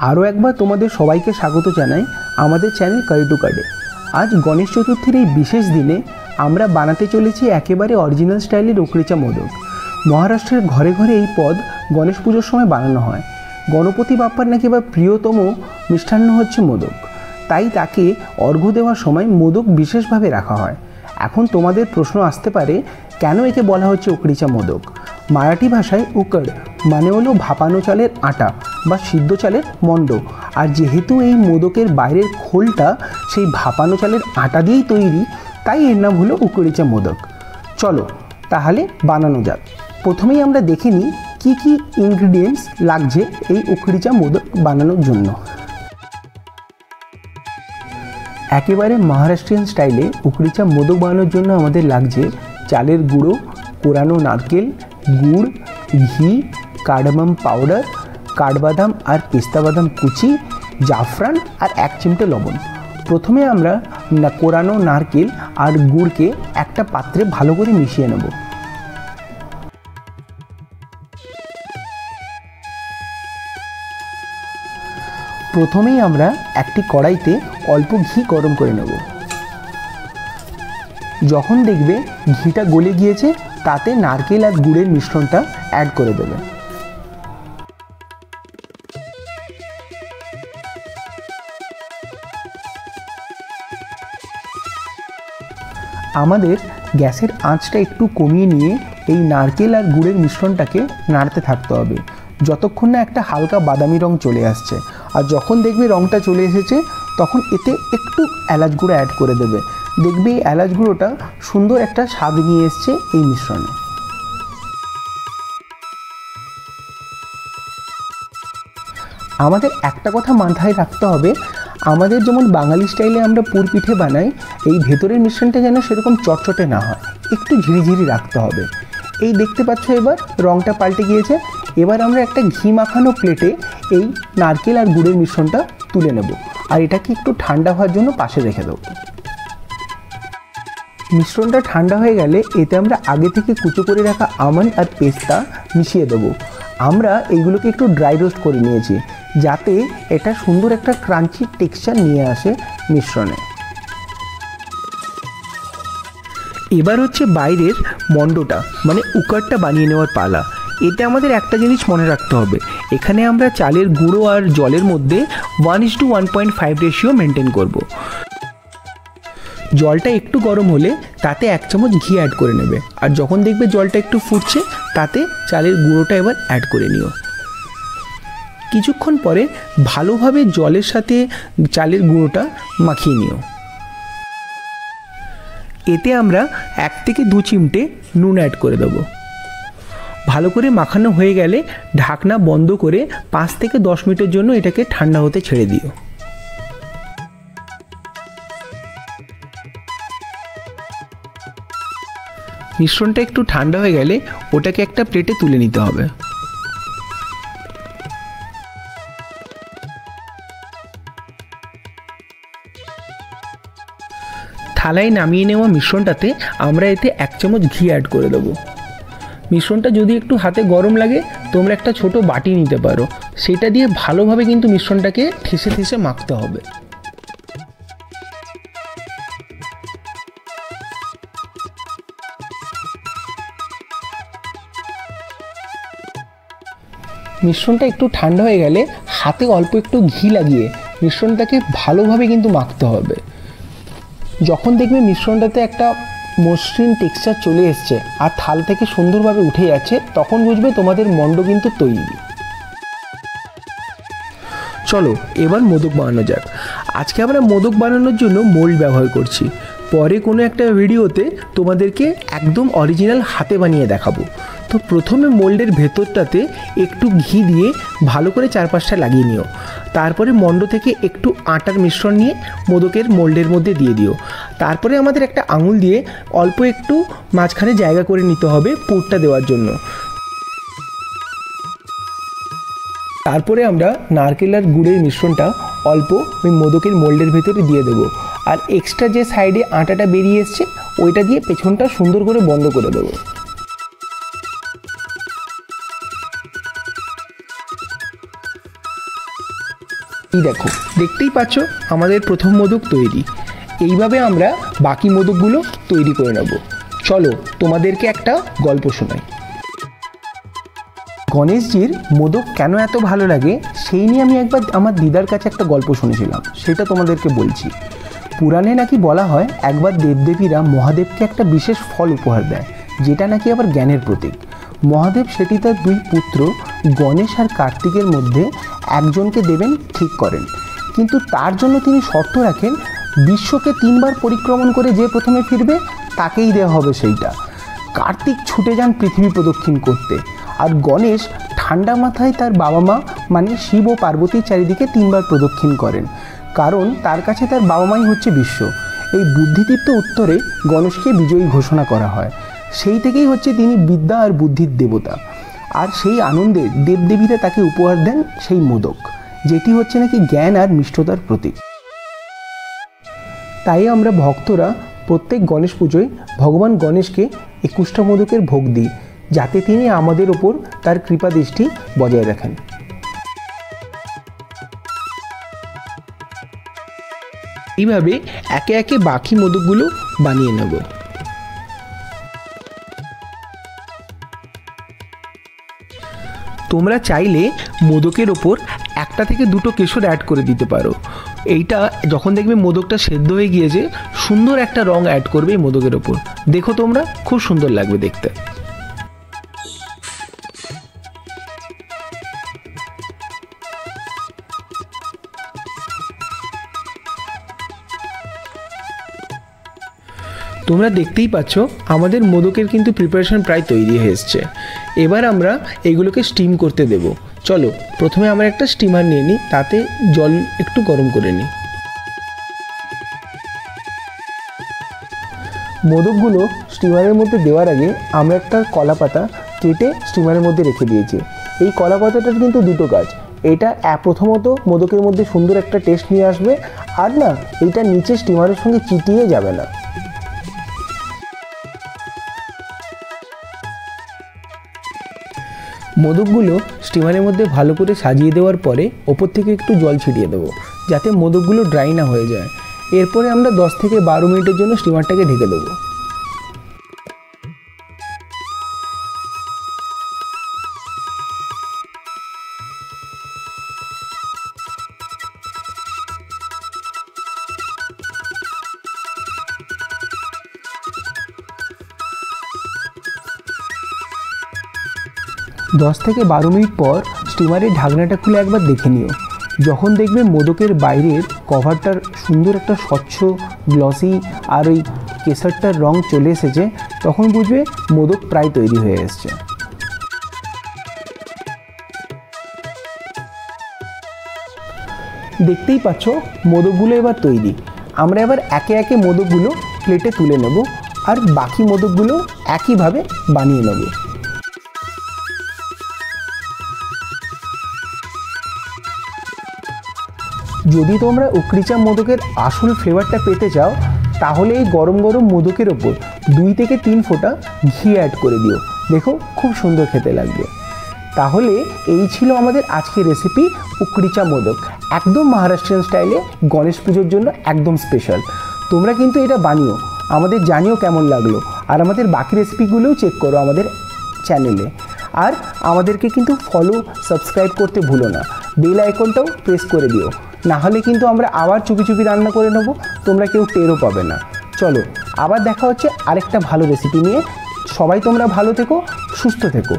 আরও একবার তোমাদের সবাইকে স্বাগত জানাই আমাদের চ্যানেল কারি টু কার্ডে। আজ গণেশ চতুর্থীর এই বিশেষ দিনে আমরা বানাতে চলেছি একেবারে অরিজিনাল স্টাইলের উকড়িচা মোদক। মহারাষ্ট্রের ঘরে ঘরে এই পদ গণেশ পুজোর সময় বানানো হয়। গণপতি বাপ্পার নাকি বা প্রিয়তম মিষ্টান্ন হচ্ছে মোদক, তাই তাকে অর্ঘ্য দেওয়ার সময় মোদক বিশেষভাবে রাখা হয়। এখন তোমাদের প্রশ্ন আসতে পারে, কেন একে বলা হচ্ছে উকড়িচা মোদক? মারাঠি ভাষায় উকড় মানে হলো ভাপানো চালের আটা বা সিদ্ধ চালের মণ্ড, আর যেহেতু এই মোদকের বাইরের খোলটা সেই ভাপানো চালের আটা দিয়েই তৈরি, তাই এর নাম হলো উকড়িচা মোদক। চলো তাহলে বানানো যাক। প্রথমেই আমরা দেখে নিই কী কী ইনগ্রিডিয়েন্টস লাগছে এই উকড়িচা মোদক বানানোর জন্য। একেবারে মহারাষ্ট্রিয়ান স্টাইলে উকড়িচা মোদক বানানোর জন্য আমাদের লাগছে চালের গুঁড়ো, কোরানো নারকেল, গুড়, ঘি, কার্ডামাম পাউডার, কাঠবাদাম আর পেস্তা বাদাম কুচি, জাফরান আর 1 চিমটে লবণ। প্রথমে আমরা কোরানো নারকেল আর গুড়কে একটা পাত্রে ভালো করে মিশিয়ে নেব। প্রথমেই আমরা একটি কড়াইতে অল্প ঘি গরম করে নেব। যখন দেখবে ঘিটা গলে গিয়েছে, তাতে নারকেল আর গুড়ের মিশ্রণটা অ্যাড করে দেবে। আমাদের গ্যাসের আঁচটা একটু কমিয়ে নিয়ে এই নারকেল আর গুড়ের মিশ্রণটাকে নাড়তে থাকতে হবে যতক্ষণ না একটা হালকা বাদামি রং চলে আসছে। আর যখন দেখবে রংটা চলে এসেছে, তখন এতে একটু এলাচ গুঁড়ো অ্যাড করে দেবে। দেখবে এই এলাচ গুঁড়োটা সুন্দর একটা স্বাদ নিয়ে এসছে এই মিশ্রণে। আমাদের একটা কথা মাথায় রাখতে হবে, আমাদের যেমন বাঙালি স্টাইলে আমরা পুর পিঠে বানাই, এই ভেতরের মিশ্রণটা যেন সেরকম চটচটে না হয়, একটু ঝিরিঝিরি রাখতে হবে। এই দেখতে পাচ্ছ এবার রংটা পাল্টে গিয়েছে। এবার আমরা একটা ঘি মাখানো প্লেটে এই নারকেল আর গুড়ের মিশ্রণটা তুলে নেব, আর এটাকে একটু ঠান্ডা হওয়ার জন্য পাশে রেখে দেবো। মিশ্রণটা ঠান্ডা হয়ে গেলে এতে আমরা আগে থেকে কুচো করে রাখা আমন্ড আর পেস্তা মিশিয়ে দেবো। আমরা এইগুলোকে একটু ড্রাই রোস্ট করে নিয়েছি, যাতে এটা সুন্দর একটা ক্রাঞ্চি টেক্সচার নিয়ে আসে মিশ্রণে। এবার হচ্ছে বাইরের মণ্ডটা মানে উকারটা বানিয়ে নেওয়ার পালা। এতে আমাদের একটা জিনিস মনে রাখতে হবে, এখানে আমরা চালের গুঁড়ো আর জলের মধ্যে 1:1.5 রেশিও মেনটেন করব। জলটা একটু গরম হলে তাতে 1 চামচ ঘি অ্যাড করে নেবে, আর যখন দেখবে জলটা একটু ফুটছে, তাতে চালের গুঁড়োটা এবার অ্যাড করে নিও। কিছুক্ষণ পরে ভালোভাবে জলের সাথে চালের গুঁড়োটা মাখিয়ে নিও। এতে আমরা 1 থেকে 2 চিমটে নুন অ্যাড করে দেবো। ভালো করে মাখানো হয়ে গেলে ঢাকনা বন্ধ করে 5 থেকে 10 মিনিটের জন্য এটাকে ঠান্ডা হতে ছেড়ে দিও। মিশ্রণটা একটু ঠান্ডা হয়ে গেলে ওটাকে একটা প্লেটে তুলে নিতে হবে। থালায় নামিয়ে নেওয়া মিশ্রণটাতে আমরা এতে 1 চামচ ঘি অ্যাড করে দেবো। মিশ্রণটা যদি একটু হাতে গরম লাগে, তোমরা একটা ছোট বাটি নিতে পারো, সেটা দিয়ে ভালোভাবে কিন্তু মিশ্রণটাকে ঠেসে ঠেসে মাখতে হবে। মিশ্রণটা একটু ঠান্ডা হয়ে গেলে হাতে অল্প একটু ঘি লাগিয়ে মিশ্রণটাকে ভালোভাবে কিন্তু মাখতে হবে। যখন দেখবে মিশ্রণটাতে একটা মসৃণ টেক্সচার চলে এসছে আর থাল থেকে সুন্দরভাবে উঠে যাচ্ছে, তখন বুঝবে তোমাদের মণ্ড কিন্তু তৈরি। চলো এবার মোদক বানানো যাক। আজকে আমরা মোদক বানানোর জন্য মোল্ড ব্যবহার করছি। পরে কোনো একটা ভিডিওতে তোমাদেরকে একদম অরিজিনাল হাতে বানিয়ে দেখাবো। তো প্রথমে মোল্ডের ভেতরটাতে একটু ঘি দিয়ে ভালো করে চারপাশটা লাগিয়ে নিও। তারপরে মণ্ড থেকে একটু আটার মিশ্রণ নিয়ে মোদকের মোল্ডের মধ্যে দিয়ে দিও। তারপরে আমাদের একটা আঙুল দিয়ে অল্প একটু মাঝখানে জায়গা করে নিতে হবে পুরটা দেওয়ার জন্য। তারপরে আমরা নারকেল আর গুড়ের মিশ্রণটা অল্প ওই মোদকের মোল্ডের ভেতরে দিয়ে দেবো, আর এক্সট্রা যে সাইডে আটাটা বেরিয়ে এসছে ওইটা দিয়ে পেছনটা সুন্দর করে বন্ধ করে দেবো। এই দেখো, দেখতেই পাচ্ছ আমাদের প্রথম মোদক তৈরি। এইভাবে আমরা বাকি মোদকগুলো তৈরি করে নেব। চলো তোমাদেরকে একটা গল্প শোনাই। গণেশজির মোদক কেন এত ভালো লাগে সেই নিয়ে আমি একবার আমার দিদার কাছে একটা গল্প শুনেছিলাম, সেটা তোমাদেরকে বলছি। পুরাণে নাকি বলা হয় একবার দেবদেবীরা মহাদেবকে একটা বিশেষ ফল উপহার দেয়, যেটা নাকি আবার জ্ঞানের প্রতীক। মহাদেব সেটি তার দুই পুত্র গণেশ আর কার্তিকের মধ্যে একজনকে দেবেন ঠিক করেন, কিন্তু তার জন্য তিনি শর্ত রাখেন বিশ্বকে 3 বার পরিক্রমণ করে যে প্রথমে ফিরবে তাকেই দেওয়া হবে সেইটা। কার্তিক ছুটে যান পৃথিবী প্রদক্ষিণ করতে, আর গণেশ ঠান্ডা মাথায় তার বাবা মা মানে শিব ও পার্বতীর চারিদিকে 3 বার প্রদক্ষিণ করেন, কারণ তার কাছে তার বাবা মাই হচ্ছে বিশ্ব। এই বুদ্ধিদীপ্ত উত্তরে গণেশকে বিজয়ী ঘোষণা করা হয়। সেই থেকেই হচ্ছে তিনি বিদ্যা আর বুদ্ধির দেবতা। আর সেই আনন্দে দেবদেবীরা তাকে উপহার দেন সেই মোদক, যেটি হচ্ছে নাকি জ্ঞান আর মিষ্টতার প্রতীক। তাই আমরা ভক্তরা প্রত্যেক গণেশ পুজোয় ভগবান গণেশকে 21টা মোদকের ভোগ দিই, যাতে তিনি আমাদের ওপর তার কৃপা দৃষ্টি বজায় রাখেন। এইভাবে একে একে বাকি মোদকগুলো বানিয়ে নেব। তোমরা চাইলে মোদকের ওপর 1টা থেকে 2টো কেশর অ্যাড করে দিতে পারো। এইটা যখন দেখবে মোদকটা সেদ্ধ হয়ে গিয়েছে, সুন্দর একটা রং অ্যাড করবে এই মোদকের ওপর। দেখো তোমরা, খুব সুন্দর লাগবে দেখতে। তোমরা দেখতেই পাচ্ছ আমাদের মোদকের কিন্তু প্রিপারেশন প্রায় তৈরি হয়ে এসছে। এবার আমরা এগুলোকে স্টিম করতে দেব। চলো প্রথমে আমরা একটা স্টিমার নিয়ে নিই, তাতে জল একটু গরম করে নিই। মোদকগুলো স্টিমারের মধ্যে দেওয়ার আগে আমরা একটা কলা পাতা কেটে স্টিমারের মধ্যে রেখে দিয়েছি। এই কলা পাতাটার কিন্তু 2টো কাজ। এটা প্রথমত মোদকের মধ্যে সুন্দর একটা টেস্ট নিয়ে আসবে, আর না এইটা নিচে স্টিমারের সঙ্গে চিটিয়ে যাবে না। মোদকগুলো স্টিমারের মধ্যে ভালো করে সাজিয়ে দেওয়ার পরে ওপর থেকে একটু জল ছিটিয়ে দেবো, যাতে মোদকগুলো ড্রাই না হয়ে যায়। এরপরে আমরা 10 থেকে 12 মিনিটের জন্য স্টিমারটাকে ঢেকে দেবো। দশ থেকে 12 মিনিট পর স্টিমারের ঢাকনাটা খুলে একবার দেখে নিও। যখন দেখবে মোদকের বাইরের কভারটার সুন্দর একটা স্বচ্ছ গ্লসি আর ওই কেশরটার রং চলে এসেছে, তখন বুঝবে মোদক প্রায় তৈরি হয়ে এসছে। দেখতেই পাচ্ছ মোদকগুলো এবার তৈরি। আমরা এবার একে একে মোদকগুলো প্লেটে তুলে নেব, আর বাকি মোদকগুলো একইভাবে বানিয়ে নেব। যদি তোমরা উকড়িচা মোদকের আসল ফ্লেভারটা পেতে চাও, তাহলে এই গরম গরম মোদকের ওপর 2 থেকে 3 ফোঁটা ঘি অ্যাড করে দিও। দেখো খুব সুন্দর খেতে লাগবে। তাহলে এই ছিল আমাদের আজকের রেসিপি উকড়িচা মোদক, একদম মহারাষ্ট্রিয়ান স্টাইলে গণেশ পুজোর জন্য একদম স্পেশাল। তোমরা কিন্তু এটা বানিও, আমাদের জানিও কেমন লাগলো, আর আমাদের বাকি রেসিপিগুলোও চেক করো আমাদের চ্যানেলে। আর আমাদেরকে কিন্তু ফলো সাবস্ক্রাইব করতে ভুলো না, বেল আইকনটাও প্রেস করে দিও, না হলে কিন্তু আমরা আবার চুপি চুপি রান্না করে নেব, তোমরা কেউ টেরও পাবে না। চলো আবার দেখা হচ্ছে আরেকটা ভালো রেসিপি নিয়ে। সবাই তোমরা ভালো থেকো, সুস্থ থেকো।